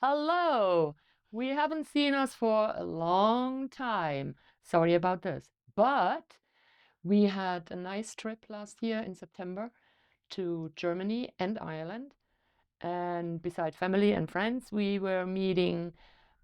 Hello. We haven't seen us for a long time. Sorry about this. But we had a nice trip last year in September to Germany and Ireland. And beside family and friends, we were meeting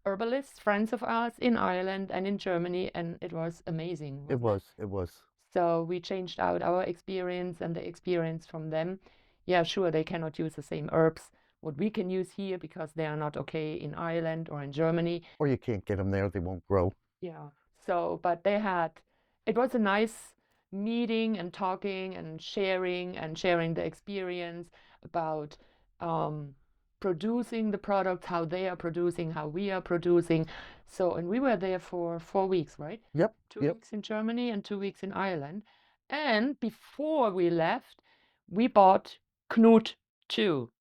herbalists, friends of ours in Ireland and in Germany, and it was amazing, It wasn't it? was, it was. So we changed out our experience and the experience from them. Yeah, sure, they cannot use the same herbs what we can use here because they are not okay in Ireland or in Germany. Or you can't get them there, they won't grow. Yeah. So, but it was a nice meeting and talking and sharing the experience about um, producing the products, how they are producing, how we are producing. So, and we were there for 4 weeks, right? Yep, Two yep. weeks in Germany and 2 weeks in Ireland. And before we left, we bought Knut too.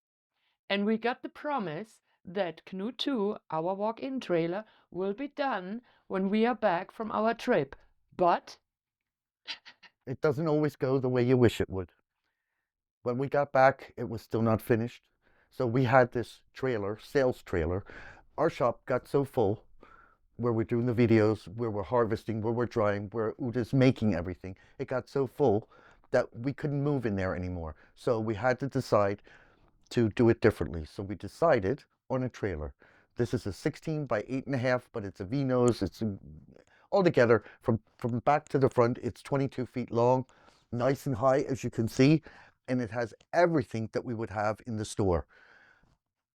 And we got the promise that Canoe 2, our walk-in trailer, will be done when we are back from our trip. But It doesn't always go the way you wish it would. When we got back, it was still not finished. So we had this trailer, sales trailer. Our shop got so full where we're doing the videos, where we're harvesting, where we're drying, where Uda's making everything. It got so full that we couldn't move in there anymore. So we had to decide to do it differently. So we decided on a trailer. This is a 16 by 8.5, but it's a V-nose. It's altogether from back to the front. It's 22 feet long, nice and high, as you can see, and it has everything that we would have in the store.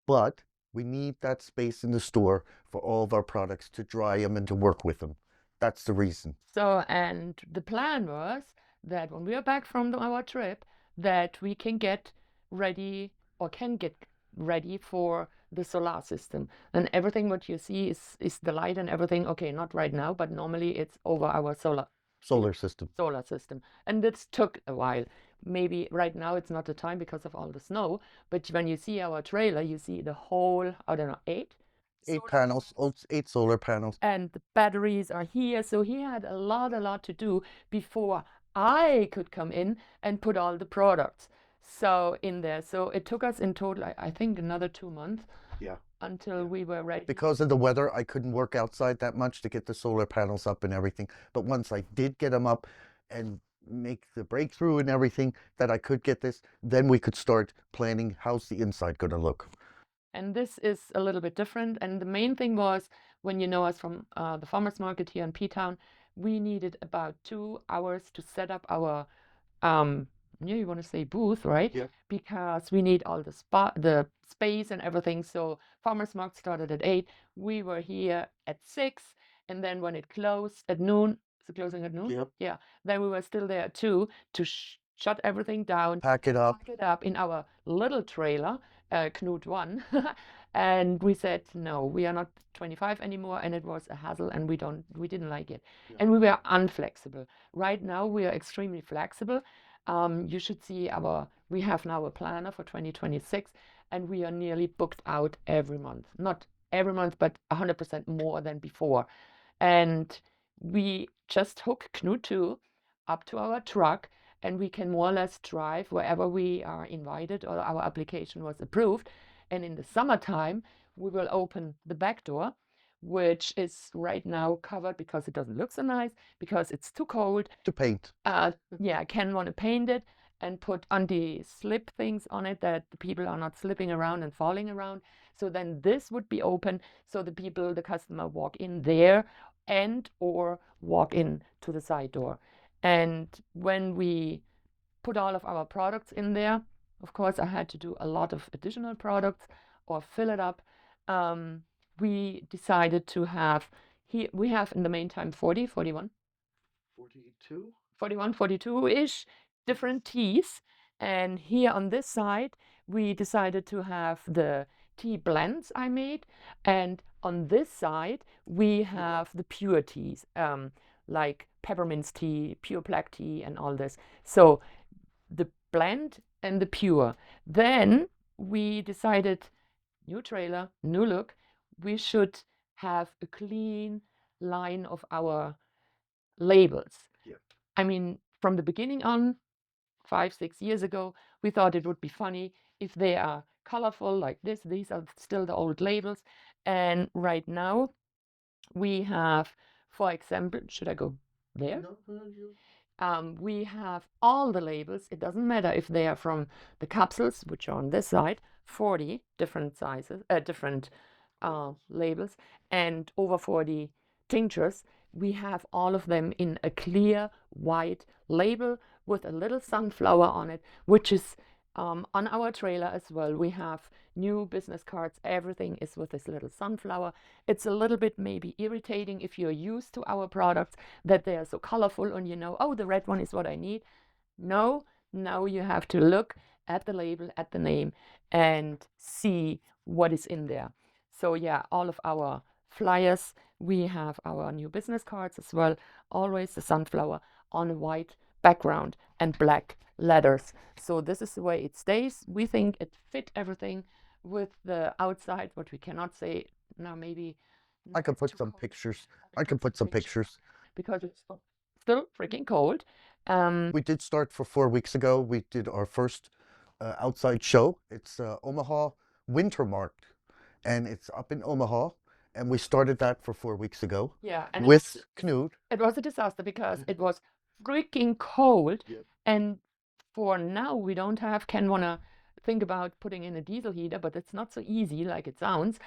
But we need that space in the store for all of our products to dry them and to work with them. That's the reason. so, and the plan was that when we are back from our trip, that we can get ready or can get ready for the solar system. And everything what you see is the light and everything. Okay, not right now, but normally it's over our Solar system. solar system. And this took a while. Maybe right now it's not the time because of all the snow, but when you see our trailer, you see the whole, I don't know, eight Eight solar panels, panels, 8 solar panels. and the batteries are here. So he had a lot to do before I could come in and put all the products so in there. So it took us in total, I think, another 2 months Yeah. until we were ready. Because of the weather, I couldn't work outside that much to get the solar panels up and everything. But once I did get them up and make the breakthrough and everything that I could get this, then we could start planning how's the inside going to look. And this is a little bit different. And the main thing was, when you know us from the farmers market here in P-Town, we needed about 2 hours to set up our, yeah, you want to say booth, right? Yeah. Because we need all the space and everything. So farmers market started at 8. We were here at 6. And then when it closed at noon, is it closing at noon? Yep. Yeah. Then we were still there at 2 to shut everything down, Pack it up. pack it up in our little trailer, Knut 1. And we said, no, we are not 25 anymore. And it was a hassle and we didn't like it. Yeah. And we were unflexible. Right now, we are extremely flexible. You should see we have now a planner for 2026 and we are nearly booked out every month. Not every month, but 100% more than before. And we just hook Knut 2 up to our truck and we can more or less drive wherever we are invited or our application was approved. And in the summertime, we will open the back door, which is right now covered because it doesn't look so nice, because it's too cold. To paint. Yeah, Ken want to paint it and put anti-slip things on it that the people are not slipping around and falling around. So then this would be open so the customer walk in there and or walk in to the side door. And when we put all of our products in there, of course, I had to do a lot of additional products or fill it up. We decided to have here, we have in the meantime 40, 41, 42. 41, 42-ish different teas. And here on this side, we decided to have the tea blends I made. And on this side, we have the pure teas, like peppermint tea, pure black tea, and all this. So the blend and the pure. Then we decided, new trailer, new look, we should have a clean line of our labels. Yeah. I mean, from the beginning on, 5, 6 years ago, we thought it would be funny if they are colorful like this. These are still the old labels. And right now we have, for example, should I go there? No, We have all the labels. It doesn't matter if they are from the capsules, which are on this side, 40 different sizes, different labels, and over 40 tinctures. We have all of them in a clear white label with a little sunflower on it, which is on our trailer as well. We have new business cards. Everything is with this little sunflower. It's a little bit maybe irritating if you're used to our products that they are so colorful and you know, oh, the red one is what I need. No, now you have to look at the label, at the name, and see what is in there. So yeah, all of our flyers, we have our new business cards as well. Always the sunflower on a white background and black letters. So this is the way it stays. We think it fit everything with the outside, what we cannot say now. Maybe I could put some pictures. I could put some pictures. because it's still freaking cold. We did start for 4 weeks ago. We did our first outside show. It's Omaha Winter Mart, and it's up in Omaha. And we started that for 4 weeks ago. Yeah, and with Knut. it was a disaster because it was freaking cold. Yep. And for now, we don't have, Ken wanna think about putting in a diesel heater, but it's not so easy like it sounds.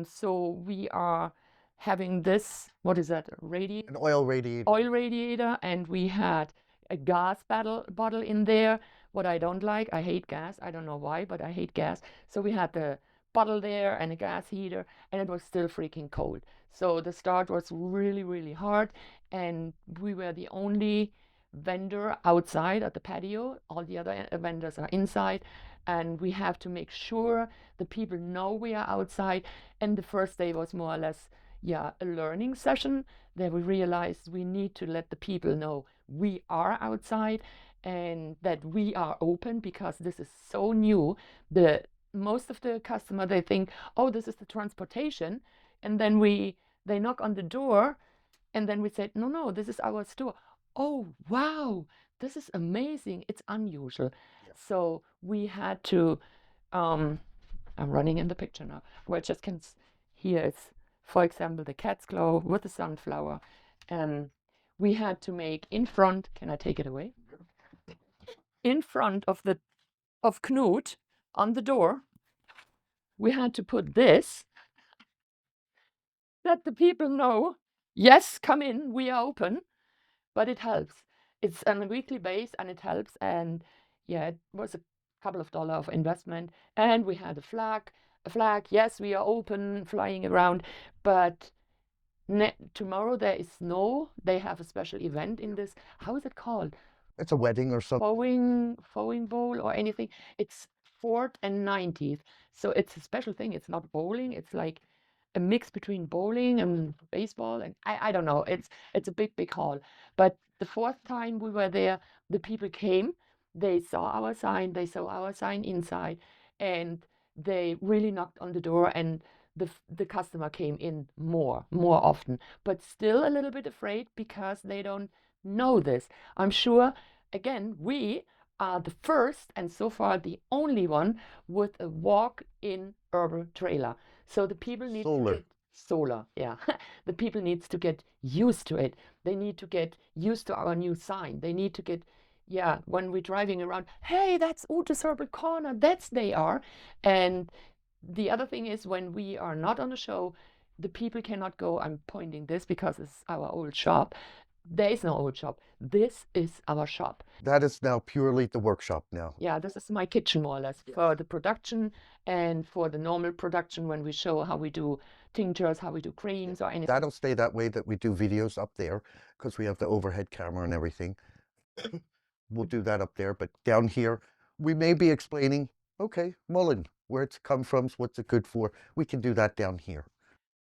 So we are having this, what is that, An oil radiator. oil radiator, and we had a gas bottle in there. What I don't like, I hate gas. I don't know why, but I hate gas. So we had the bottle there and a gas heater, and it was still freaking cold. So the start was really, really hard, and we were the only vendor outside at the patio. All the other vendors are inside, and we have to make sure the people know we are outside. And the first day was more or less, yeah, a learning session. There we realized we need to let the people know we are outside and that we are open because this is so new. Most of the customer, they think, oh, this is the transportation, and then they knock on the door, and then we said, no, this is our store. Oh wow, this is amazing. It's unusual. Yeah. So we had to I'm running in the picture now, where I just can here it's, for example, the cat's claw with the sunflower. We had to make in front, can I take it away? In front of Knut on the door, we had to put this, that the people know, yes, come in, we are open, but it helps. It's on a weekly base and it helps. And yeah, it was a couple of dollars of investment. And we had a flag, yes, we are open, flying around, but tomorrow there is snow. They have a special event in this, how is it called? It's a wedding or something. Fowing bowl or anything. It's 4th and 19th. So it's a special thing. It's not bowling. It's like a mix between bowling and baseball. And I don't know. It's a big hall. But the 4th time we were there, the people came. They saw our sign. They saw our sign inside. And they really knocked on the door, and the customer came in more often, but still a little bit afraid because they don't know this. I'm sure, again, we are the first and so far the only one with a walk-in herbal trailer. So the people need to get solar, yeah. The people needs to get used to it. They need to get used to our new sign. They need to get, yeah, when we're driving around, hey, that's Utes-Herbal-Corner, that's they are. And the other thing is, when we are not on the show, the people cannot go, I'm pointing this because it's our old shop. There is no old shop. This is our shop. That is now purely the workshop now. Yeah, this is my kitchen more or less, Yes. for the production and for the normal production when we show how we do tinctures, how we do creams or anything. That'll stay that way, that we do videos up there because we have the overhead camera and everything. We'll do that up there, but down here we may be explaining, okay, mullein, where it's come from, what's it good for. We can do that down here.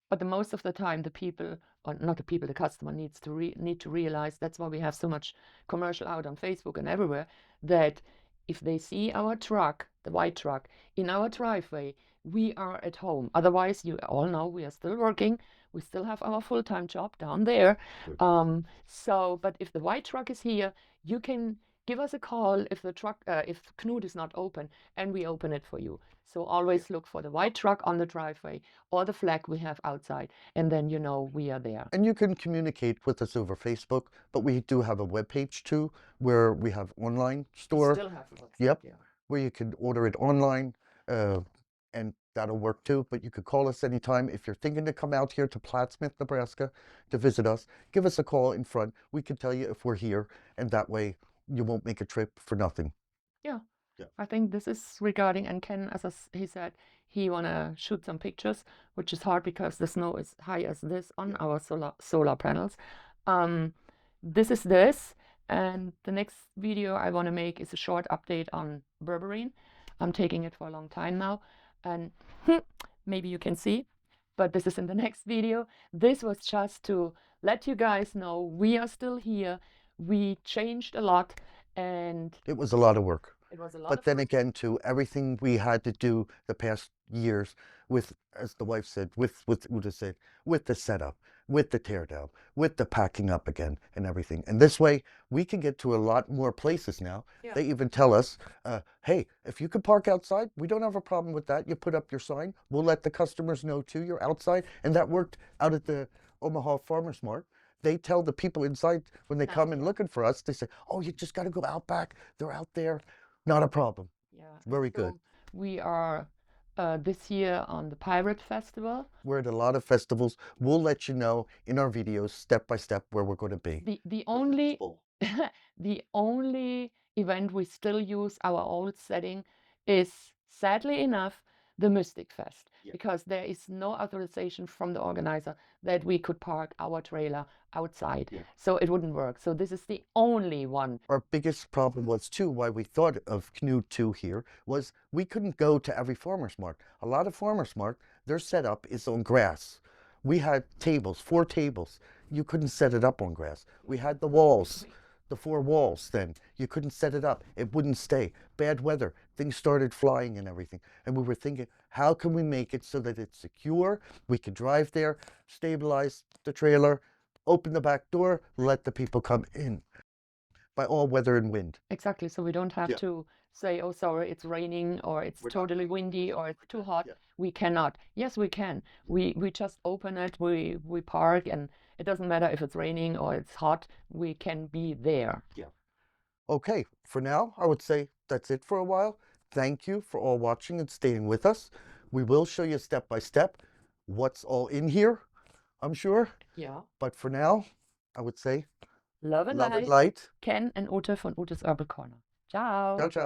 But the most of the time, the people, or not the people, the customer needs to need to realize, that's why we have so much commercial out on Facebook and everywhere, that if they see our truck, the white truck, in our driveway, we are at home. Otherwise, you all know we are still working. We still have our full-time job down there. Good. But if the white truck is here, you can give us a call if the truck, if Knut is not open, and we open it for you. So always look for the white truck on the driveway or the flag we have outside, and then you know we are there. And you can communicate with us over Facebook, but we do have a webpage too, where we have online store. Still have WhatsApp, Yep, yeah. where you can order it online, and that'll work too. But you could call us anytime. If you're thinking to come out here to Plattsmouth, Nebraska to visit us, give us a call in front. We can tell you if we're here, and that way you won't make a trip for nothing. Yeah. Yeah. I think this is regarding, and Ken, as he said, he wanna shoot some pictures, which is hard because the snow is high as this on our solar panels. This is this, and the next video I want to make is a short update on berberine. I'm taking it for a long time now, and maybe you can see, but this is in the next video. This was just to let you guys know we are still here. We changed a lot, and It was a lot of work. it was a lot But of then work. again, too, everything we had to do the past years with, as the wife said, with Uta said, with the setup, with the teardown, with the packing up again and everything. And this way, we can get to a lot more places now. Yeah. They even tell us, hey, if you can park outside, we don't have a problem with that. You put up your sign. We'll let the customers know, too, you're outside. And that worked out at the Omaha Farmers Mart. They tell the people inside when they Now, come and yeah. looking for us, they say, oh, you just got to go out back. They're out there. Not a problem. Yeah. Very good. So we are this year on the Pirate Festival. We're at a lot of festivals. We'll let you know in our videos step by step where we're going to be. The only the only event we still use our old setting is, sadly enough, the Mystic Fest, because there is no authorization from the organizer that we could park our trailer outside. So it wouldn't work. So this is the only one. Our biggest problem was too, why we thought of Knut 2 here, was we couldn't go to every farmer's mart. A lot of farmer's mart, their setup is on grass. We had tables, 4 tables. You couldn't set it up on grass. We had the walls, the 4 walls then. You couldn't set it up. It wouldn't stay. Bad weather. Things started flying and everything. And we were thinking, how can we make it so that it's secure? We could drive there, stabilize the trailer, open the back door, let the people come in by all weather and wind. Exactly. So we don't have Yeah. to say, oh, sorry, it's raining, or it's We're not totally raining, windy, or it's too hot. Yeah. We cannot. Yes, we can. We just open it, we park, and it doesn't matter if it's raining or it's hot, we can be there. Yeah. Okay, for now, I would say that's it for a while. Thank you for all watching and staying with us. We will show you step by step what's all in here, I'm sure. Yeah. But for now, I would say Love and love and light. light. Ken and Ute von Utes-Herbal-Corner. Ciao. Ciao, ciao.